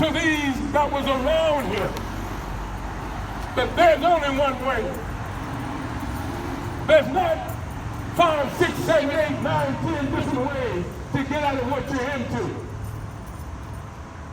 to these that was around him that there's only one way. There's not 5, 6, 7, 8, 9, 10 different ways to get out of what you're into.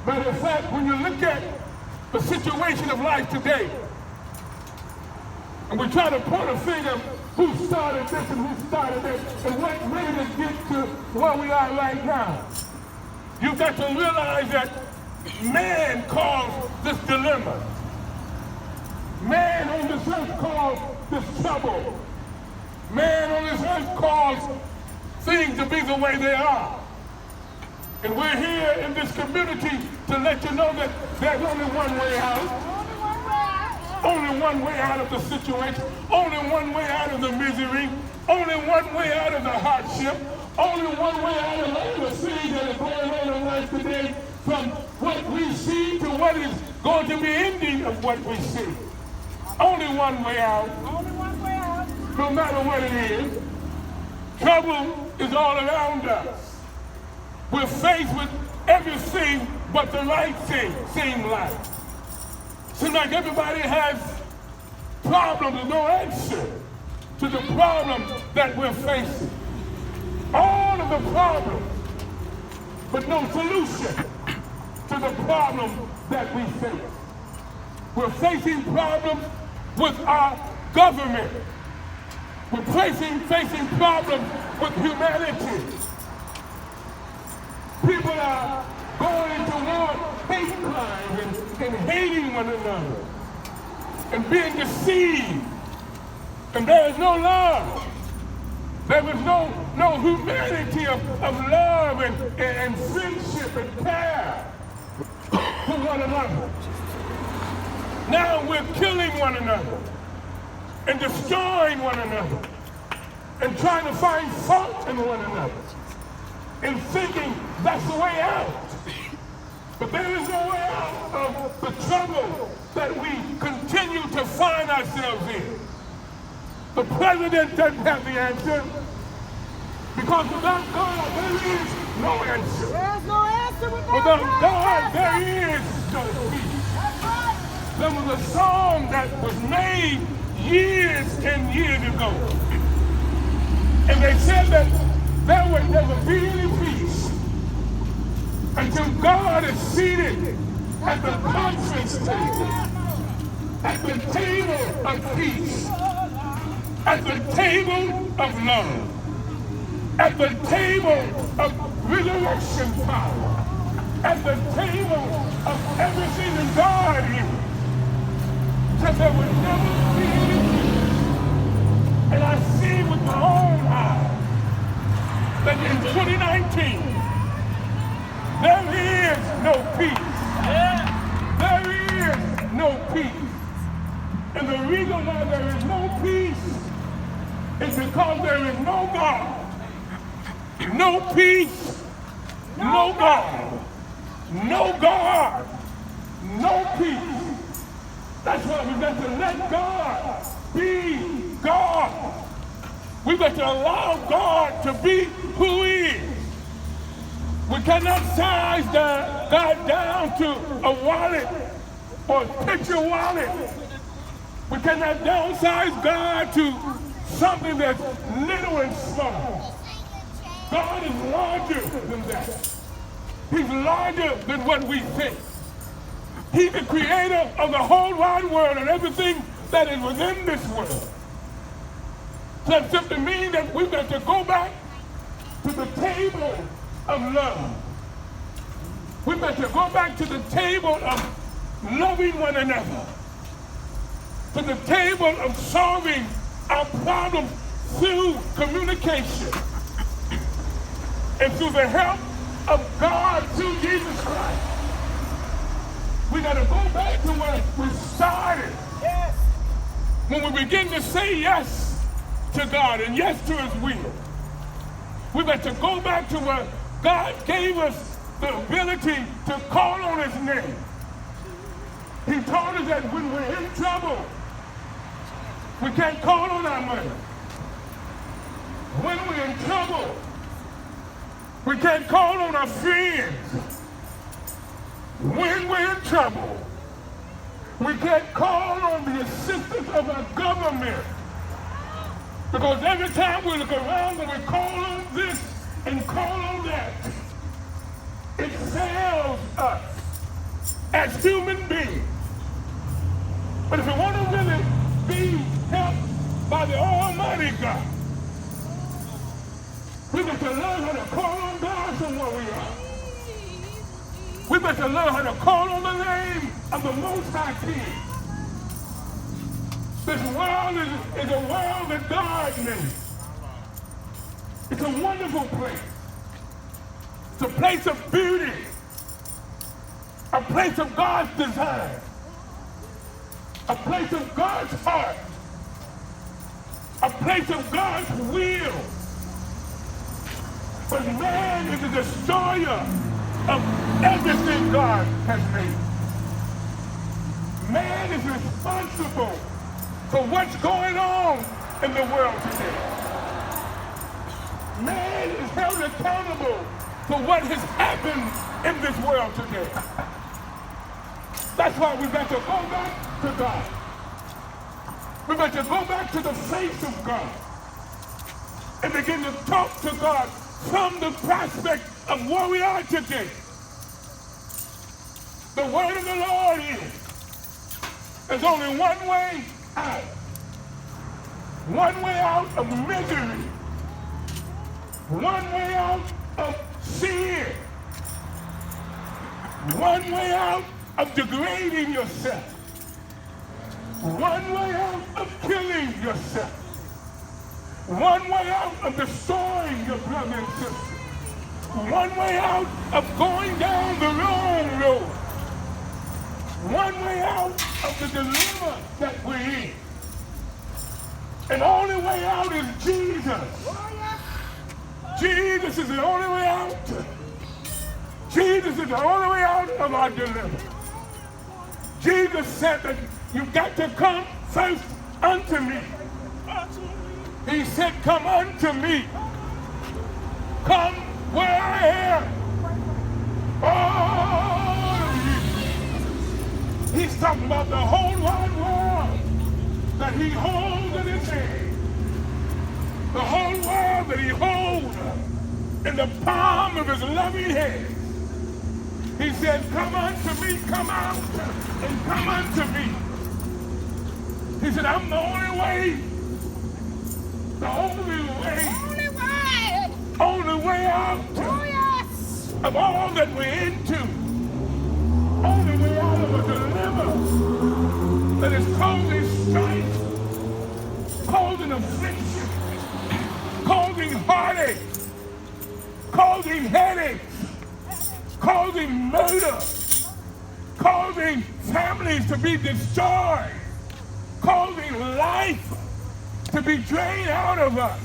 But in fact, when you look at the situation of life today, and we try to point a finger who started this and who started this, and what made us get to where we are right now, you've got to realize that man caused this dilemma. Man on this earth caused this trouble. Man on this earth caused things to be the way they are. And we're here in this community to let you know that there's only one way out. Only one way out of the situation. Only one way out of the misery. Only one way out of the hardship. Only one way out of all the things that are going on in life today, from what we see to what is going to be ending of what we see. Only one way out. Only one way out. No matter what it is, trouble is all around us. We're faced with everything but the right thing, seems like. Seems like everybody has problems and no answer to the problem that we're facing. All of the problems, but no solution to the problem that we face. We're facing problems with our government. We're facing problems with humanity. People are going into war, hate crimes, and hating one another, and being deceived. And there is no love. There is no humanity of love and friendship and care for one another. Now we're killing one another and destroying one another and trying to find fault in one another and thinking that's the way out. But there is no way out of the trouble that we continue to find ourselves in. The president doesn't have the answer, because without God there is no answer. There's no answer without God. There is no peace. That's right. There was a song that was made years and years ago, and they said that there would never be any peace until God is seated at the conference table, at the table of peace, at the table of love, at the table of resurrection power, at the table of everything that God is. Because there would never be any peace. And I see with my own eyes that in 2019, there is no peace. There is no peace. And the reason why there is no peace is because there is no God. No peace, no God. No God, no peace. That's why we got to let God be God. We got to allow God to be who He is. We cannot size God down to a wallet or a picture wallet. We cannot downsize God to something that's little and small. God is larger than that. He's larger than what we think. He's the creator of the whole wide world and everything that is within this world. So that simply means that we've got to go back to the table of love. We've got to go back to the table of loving one another, to the table of solving our problems through communication and through the help of God through Jesus Christ. We got to go back to where we started. Yes. When we begin to say yes to God and yes to His will. We got to go back to where God gave us the ability to call on His name. He told us that when we're in trouble, we can't call on our money. When we're in trouble, we can't call on our friends. When we're in trouble, we can't call on the assistance of our government. Because every time we look around and we call on this and call on that, it fails us as human beings. But if we want to really be helped by the Almighty God, we got to learn how to call on God from where we are. We got to learn how to call on the name of the Most High King. This world is a world that God made. It's a wonderful place. It's a place of beauty. A place of God's design. A place of God's heart. A place of God's will. But man is the destroyer of everything God has made. Man is responsible for what's going on in the world today. Man is held accountable for what has happened in this world today. That's why we've got to go back to God. We've got to go back to the face of God and begin to talk to God from the prospect of where we are today. The word of the Lord is, there's only one way out. One way out of misery. One way out of sin. One way out of degrading yourself. One way out of killing yourself. One way out of destroying your brother and sister. One way out of going down the wrong road. One way out of the dilemma that we're in. And the only way out is Jesus. Jesus is the only way out. Jesus is the only way out of our dilemma. Jesus said that you've got to come first unto me. He said, come unto me. Come where I am. All of you. He's talking about the whole wide world that he holds in his hand. The whole world that he holds in the palm of his loving hand. He said, come unto me, come out and come unto me. He said, I'm the only way. The only way out of all that we're into. Only way out of a dilemma that is causing strife, causing affliction, causing heartache, causing headaches, causing murder, causing families to be destroyed, causing life to be drained out of us,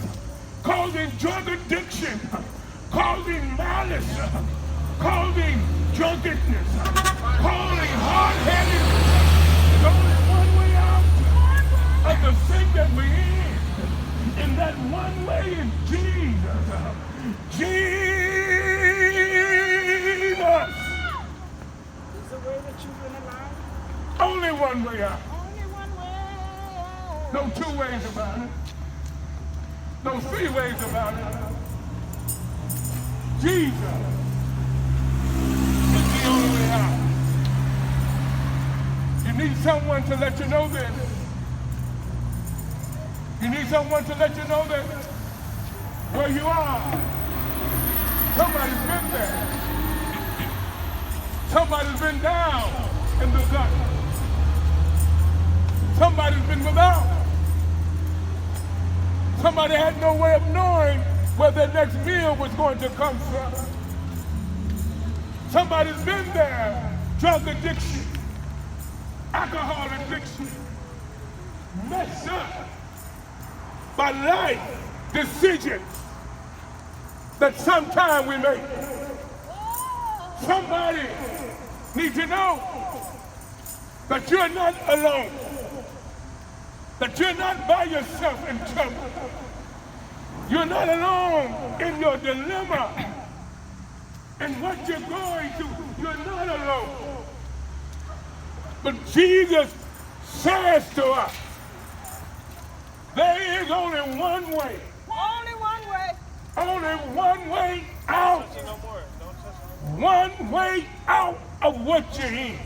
causing drug addiction, causing malice, causing drunkenness, causing hard-headedness. There's only one way out of the thing that we're in, and that one way is Jesus. Jesus! Is the way that you've been alive? Only one way out. Only one way. No two ways about it. No three ways about it. Jesus is the only way out. You need someone to let you know this. You need someone to let you know that where you are, somebody's been there. Somebody's been down in the gutter. Somebody's been without. Somebody had no way of knowing where their next meal was going to come from. Somebody's been there. Drug addiction, alcohol addiction, messed up by life decisions that sometime we make. Somebody needs to know that you're not alone. That you're not by yourself in trouble. You're not alone in your dilemma and what you're going through. You're not alone. But Jesus says to us, there is only one way. Only one way. Only one way out. One way out of what you're in.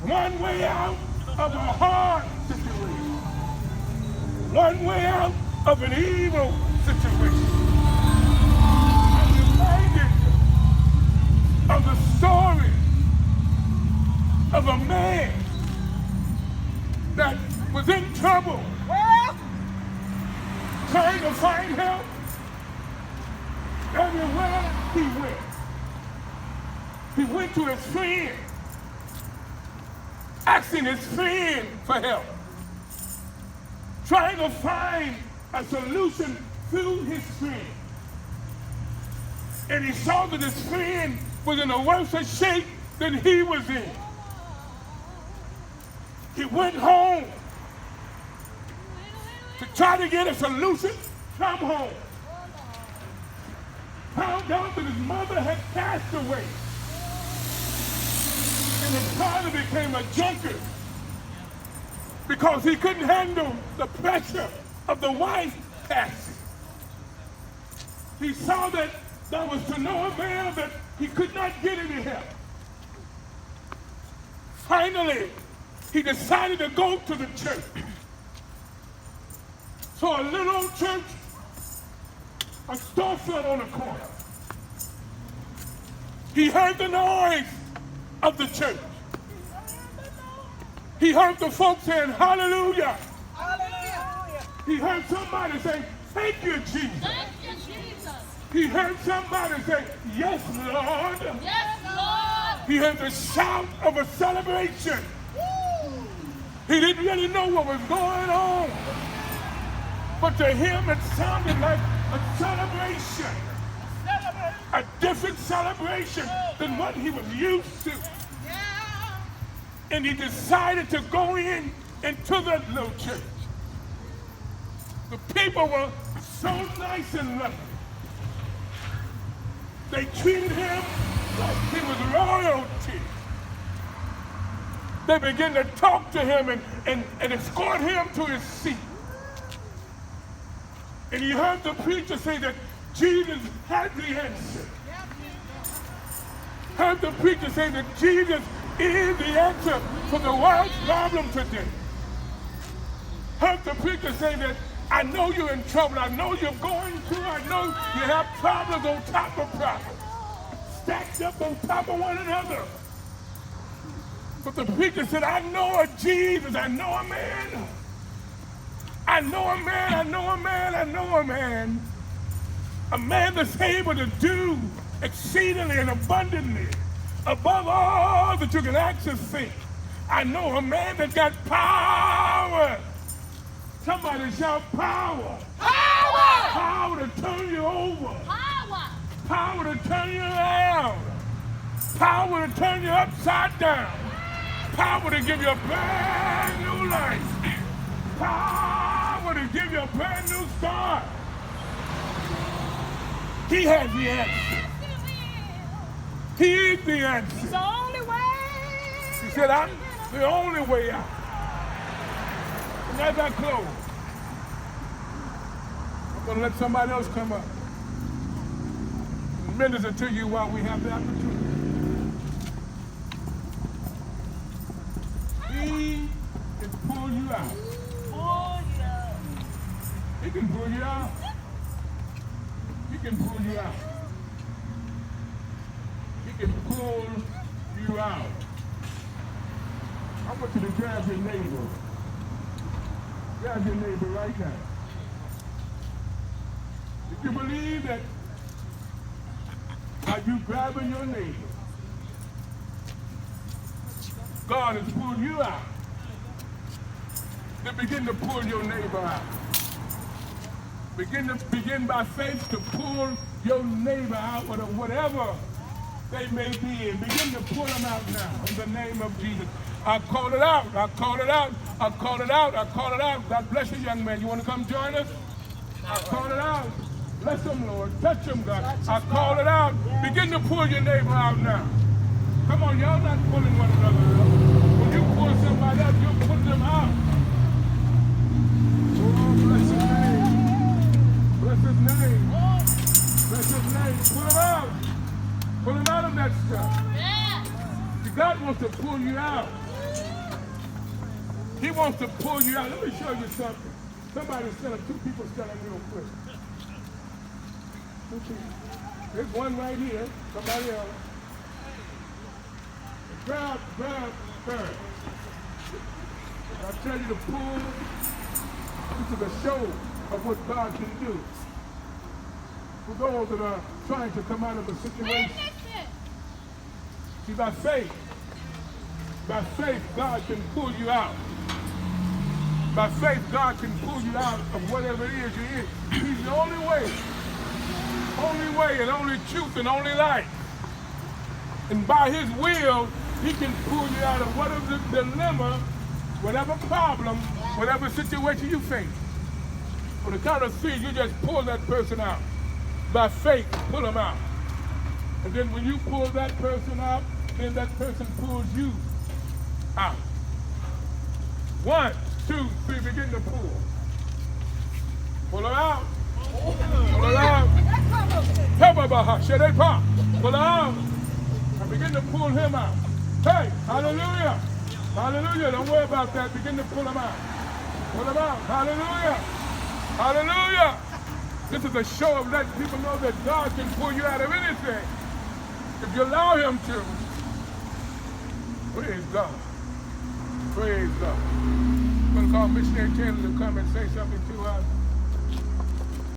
One way out of a hard situation. One way out of an evil situation. I'm reminded of the story of a man that was in trouble, trying to find help everywhere he went. He went to his friend, asking his friend for help, trying to find a solution through his friend. And he saw that his friend was in a worse shape than he was in. He went home to try to get a solution from home. Found out that his mother had passed away. And his father became a drunkard because he couldn't handle the pressure of the wife passing. He saw that there was to no avail, that he could not get any help. Finally, he decided to go to the church. So a little old church, a storefront on the corner. He heard the noise of the church. He heard the folks saying, hallelujah. Hallelujah. He heard somebody say, thank you, Jesus. Thank you, Jesus. He heard somebody say, yes, Lord. Yes, Lord. He heard the shout of a celebration. He didn't really know what was going on. But to him, it sounded like a celebration. A different celebration than what he was used to. And he decided to go into that little church. The people were so nice and loving. They treated him like he was royalty. They began to talk to him and escort him to his seat. And he heard the preacher say that Jesus had the answer. Heard the preacher say that Jesus is the answer for the world's problem today. Heard the preacher say that I know you're in trouble. I know you're going through. I know you have problems on top of problems, stacked up on top of one another. But the preacher said, I know a Jesus. I know a man. I know a man. I know a man. I know a man. A man that's able to do exceedingly and abundantly above all that you can actually think. I know a man that got power. Somebody shout power. Power. Power to turn you over. Power. Power to turn you around. Power to turn you upside down. Power to give you a brand new life. Power to give you a brand new start. He has the answer. He is the answer. It's the only way. He said, I'm the only way out. And as I close, I'm going to let somebody else come up and minister to you while we have the opportunity. He can pull you out. He can pull you out. He can pull you out. He can pull you out. I want you to grab your neighbor. Grab your neighbor right now. If you believe that by you grabbing your neighbor, God has pulled you out, then begin to pull your neighbor out. Begin by faith to pull your neighbor out of whatever they may be in. Begin to pull them out now in the name of Jesus. I call it out. I call it out. I call it out. I call it out. God bless you, young man. You want to come join us? I call it out. Bless them, Lord. Touch them, God. I call it out. Begin to pull your neighbor out now. Come on, y'all not pulling one another out. by that, you'll put them out. Oh, bless his name. Bless his name. Bless his name. Pull them out. Pull them out of that stuff. Yes. God wants to pull you out. He wants to pull you out. Let me show you something. Somebody's standing, two people standing real quick. There's one right here. Somebody else. Grab her. I tell you to pull. This is a show of what God can do. For those that are trying to come out of a situation. See, by faith, God can pull you out. By faith, God can pull you out of whatever it is you're in. He's the only way and only truth and only life. And by his will, he can pull you out of whatever dilemma, whatever problem, whatever situation you face. On the count of three, you just pull that person out. By faith, pull them out. And then when you pull that person out, then that person pulls you out. 1, 2, 3, begin to pull. Pull her out. Pull her out. Pull her out. And begin to pull him out. Hey, hallelujah. Hallelujah. Don't worry about that. Begin to pull him out. Pull him out. Hallelujah. Hallelujah. This is a show of letting people know that God can pull you out of anything if you allow him to. Praise God. Praise God. I'm going to call Missionary Taylor to come and say something to us.